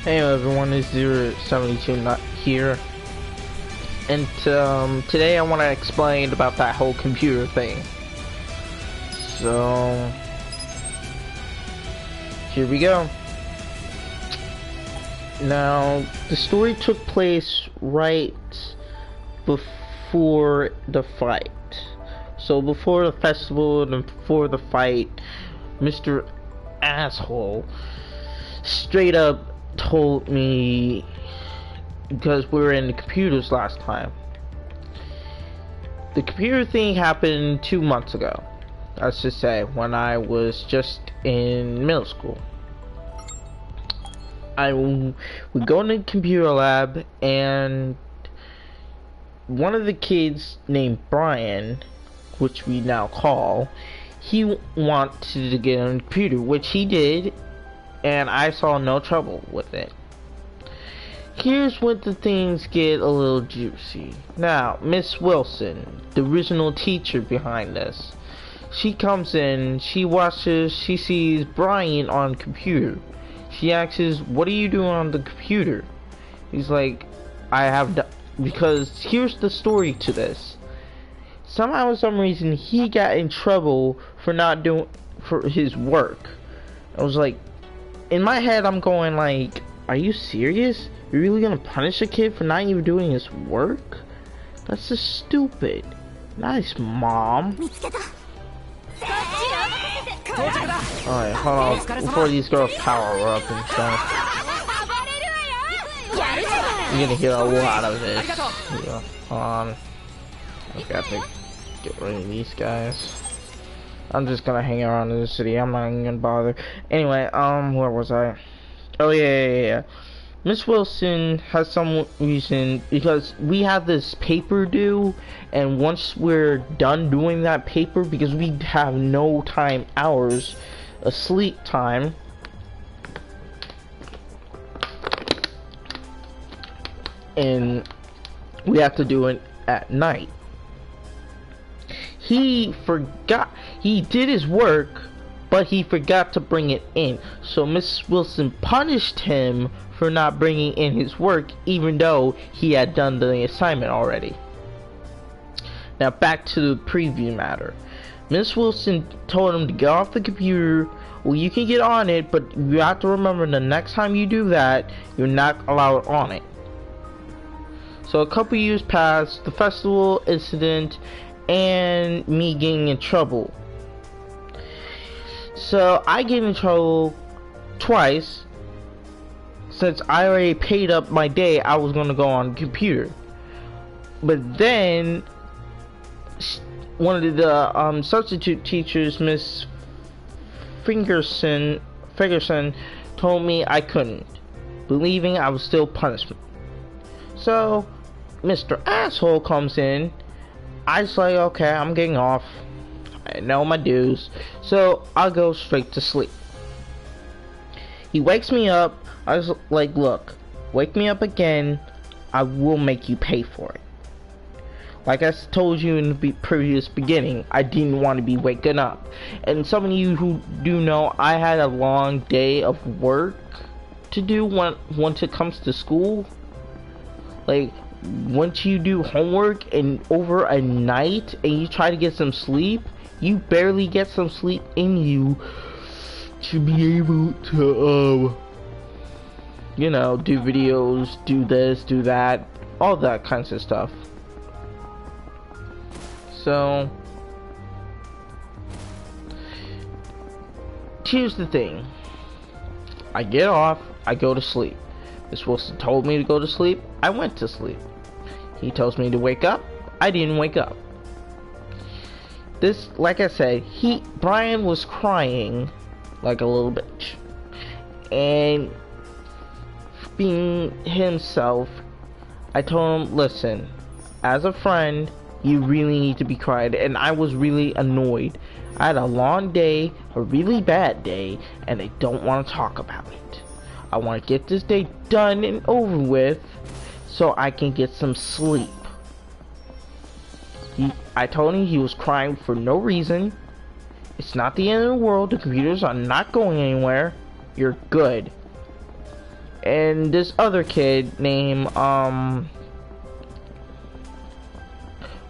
Hey everyone, it's 072 not here, and today I want to explain about that whole computer thing. So here we go. Now the story took place right before the fight. So before the festival and before the fight, Mr. Asshole straight up told me, because we were in the computers last time, the computer thing happened 2 months ago, let's just say, when I was just in middle school. I would go in the computer lab, and one of the kids named Brian, which we now call, he wanted to get on the computer, which he did, and I saw no trouble with it. Here's when the things get a little juicy. Now, Miss Wilson, the original teacher behind this, she comes in, she watches, she sees Brian on the computer. She asks, "What are you doing on the computer?" He's like, because here's the story to this. Somehow, for some reason, he got in trouble for not doing for his work. I was like, in my head, I'm going like, are you serious? You're really gonna punish a kid for not even doing his work? That's just stupid. Nice, Mom. Alright, hold on, before these girls power up and stuff. You're gonna hear a lot of this. Yeah, hold on. I've got to get rid of these guys. I'm just gonna hang around in the city. I'm not even gonna bother. Anyway, where was I? Oh yeah. Miss Wilson has some reason, because we have this paper due, and once we're done doing that paper, because we have no hours of sleep time, and we have to do it at night. He forgot, he did his work, but he forgot to bring it in. So Miss Wilson punished him for not bringing in his work, even though he had done the assignment already. Now back to the preview matter. Miss Wilson told him to get off the computer. Well, you can get on it, but you have to remember the next time you do that, you're not allowed on it. So a couple years passed, the festival incident, and me getting in trouble. So I get in trouble twice, since I already paid up my day. I was gonna go on the computer, but then one of the substitute teachers, Miss Fingerson, told me I couldn't, believing I was still punishment. So Mr. Asshole comes in. I was like, okay, I'm getting off. I know my dues, so I'll go straight to sleep. He wakes me up. I was like, look, wake me up again, I will make you pay for it. Like I told you in the previous beginning, I didn't want to be waking up. And some of you who do know, I had a long day of work to do once it comes to school. Like, once you do homework and over a night and you try to get some sleep, you barely get some sleep in you to be able to you know, do videos, do this, do that, all that kinds of stuff. So here's the thing. I get off, I go to sleep. Miss Wilson told me to go to sleep, I went to sleep. He tells me to wake up, I didn't wake up. This, like I said, Brian was crying like a little bitch, and being himself, I told him, listen, as a friend, you really need to be quiet. And I was really annoyed. I had a long day, a really bad day, and I don't want to talk about it. I want to get this day done and over with so I can get some sleep. I told him he was crying for no reason. It's not the end of the world. The computers are not going anywhere. You're good. And this other kid named I'm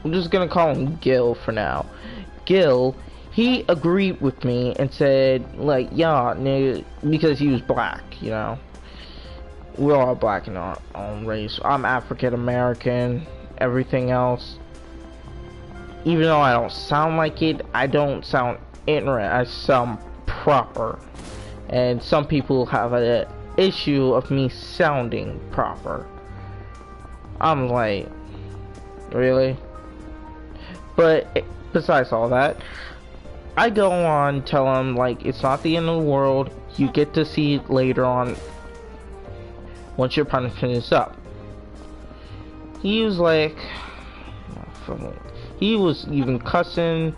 just gonna call him Gil for now. Gil, he agreed with me and said, like, yeah, nigga, because he was black, you know. We're all black in our own race. I'm African American, everything else. Even though I don't sound like it, I don't sound ignorant, I sound proper. And some people have an issue of me sounding proper. I'm like, really? But besides all that, I go on, tell him, like, it's not the end of the world. You get to see it later on once your punishment is up. He was like, he was even cussing.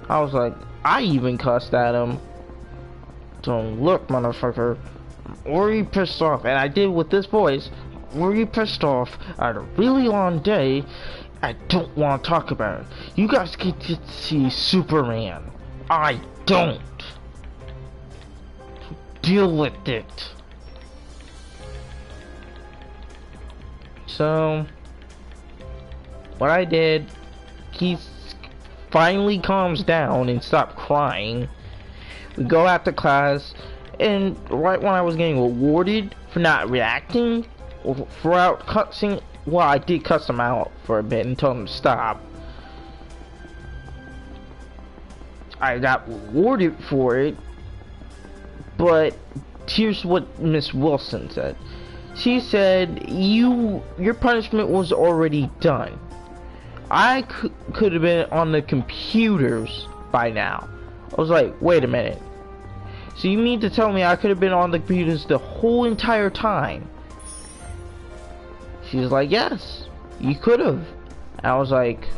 I was like, I even cussed at him. Don't look, motherfucker. Were you pissed off? And I did with this voice. Were you pissed off? I had a really long day. I don't want to talk about it. You guys get to see Superman. I don't. Deal with it. So, what I did, he finally calms down and stopped crying. We go after class, and right when I was getting awarded for not reacting, or throughout cussing, well, I did cuss him out for a bit and told him to stop. I got rewarded for it, but here's what Miss Wilson said. She said, your punishment was already done. I could have been on the computers by now. I was like, wait a minute. So you mean to tell me I could have been on the computers the whole entire time? She was like, yes, you could have. And I was like,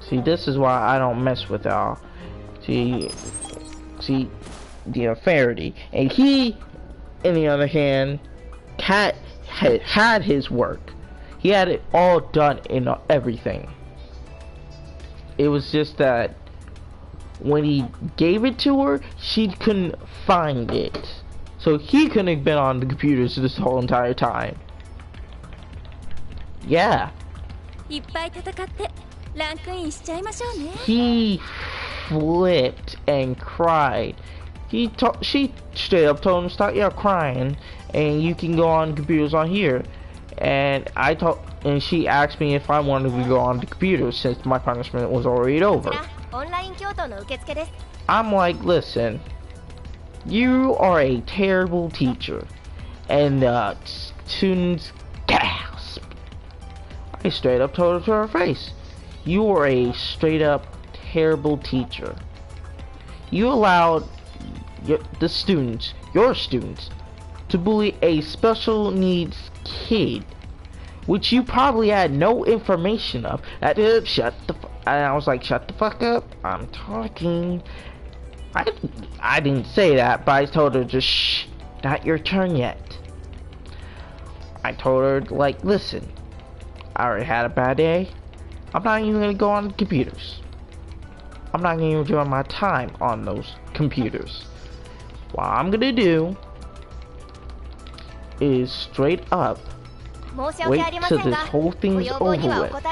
see, this is why I don't mess with y'all. See, the unfairity. And he, on the other hand, had his work. He had it all done in everything. It was just that when he gave it to her, she couldn't find it. So he couldn't have been on the computers this whole entire time. Yeah. He flipped and cried. She straight up told him to stop crying, and you can go on computers on here. And she asked me if I wanted to go on the computer since my punishment was already over. I'm like, listen, you are a terrible teacher. And the students gasped. I straight up told her to her face, you are a straight up terrible teacher. You allowed your students, to bully a special needs kid, which you probably had no information of. And I was like, shut the fuck up, I'm talking. I didn't say that, but I told her, just shh, not your turn yet. I told her, like, listen, I already had a bad day. I'm not even gonna go on the computers. I'm not gonna enjoy my time on those computers. What I'm gonna do is straight up wait till this whole thing's over with.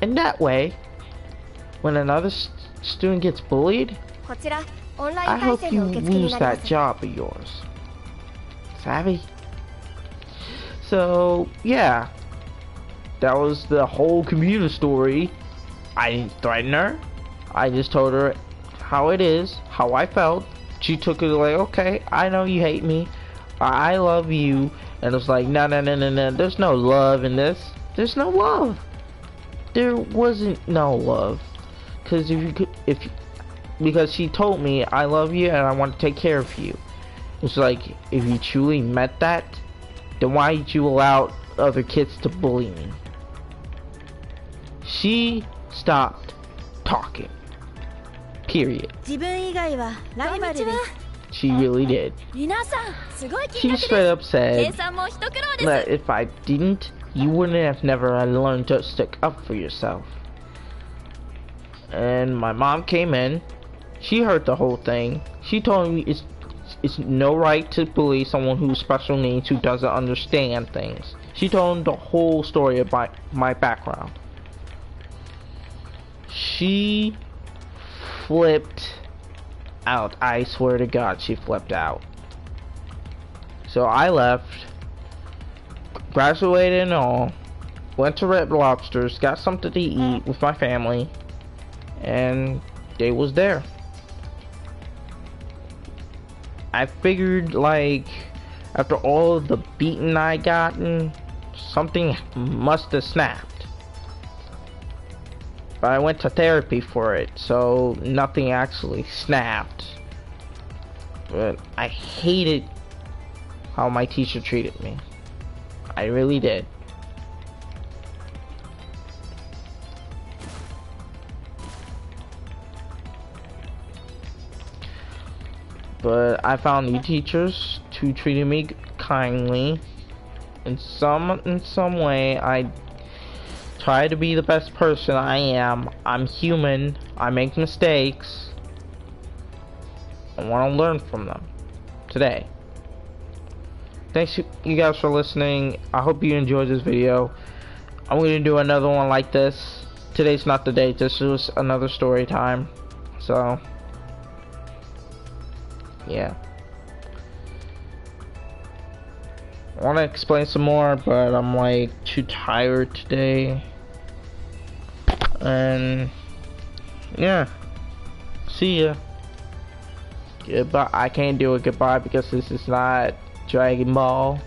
And that way, when another student gets bullied, I hope you lose that job of yours. Savvy? So, yeah. That was the whole computer story. I didn't threaten her. I just told her how it is, how I felt. She took it like, okay, I know you hate me. I love you. And it was like, no, there's no love in this. There's no love. There wasn't no love. Because because she told me, I love you and I want to take care of you. It's like, if you truly meant that, then why did you allow other kids to bully me? She stopped talking. Period. She really did. She straight up said that if I didn't, you wouldn't have never learned to stick up for yourself. And my mom came in. She heard the whole thing. She told me it's no right to bully someone who's special needs, who doesn't understand things. She told him the whole story of my background. She flipped out. I swear to God, she flipped out. So I left, graduated and all, went to Red Lobsters, got something to eat with my family, and they was there. I figured, like, after all of the beating I gotten, something must have snapped. But I went to therapy for it, so nothing actually snapped. But I hated how my teacher treated me. I really did. But I found new teachers who treated me kindly. In some way, I try to be the best person I am. I'm human. I make mistakes. I want to learn from them today. Thanks you guys for listening. I hope you enjoyed this video. I'm going to do another one like this. Today's not the day. This was another story time. So, yeah. I want to explain some more, but I'm like too tired today. And yeah, see ya. Goodbye. I can't do a goodbye because this is not Dragon Ball.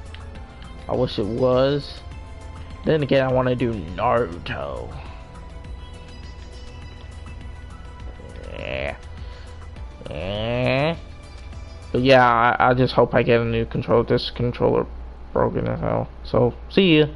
I wish it was. Then again, I want to do Naruto. Yeah. But yeah, I just hope I get a new controller. This controller broken as hell. So, see ya.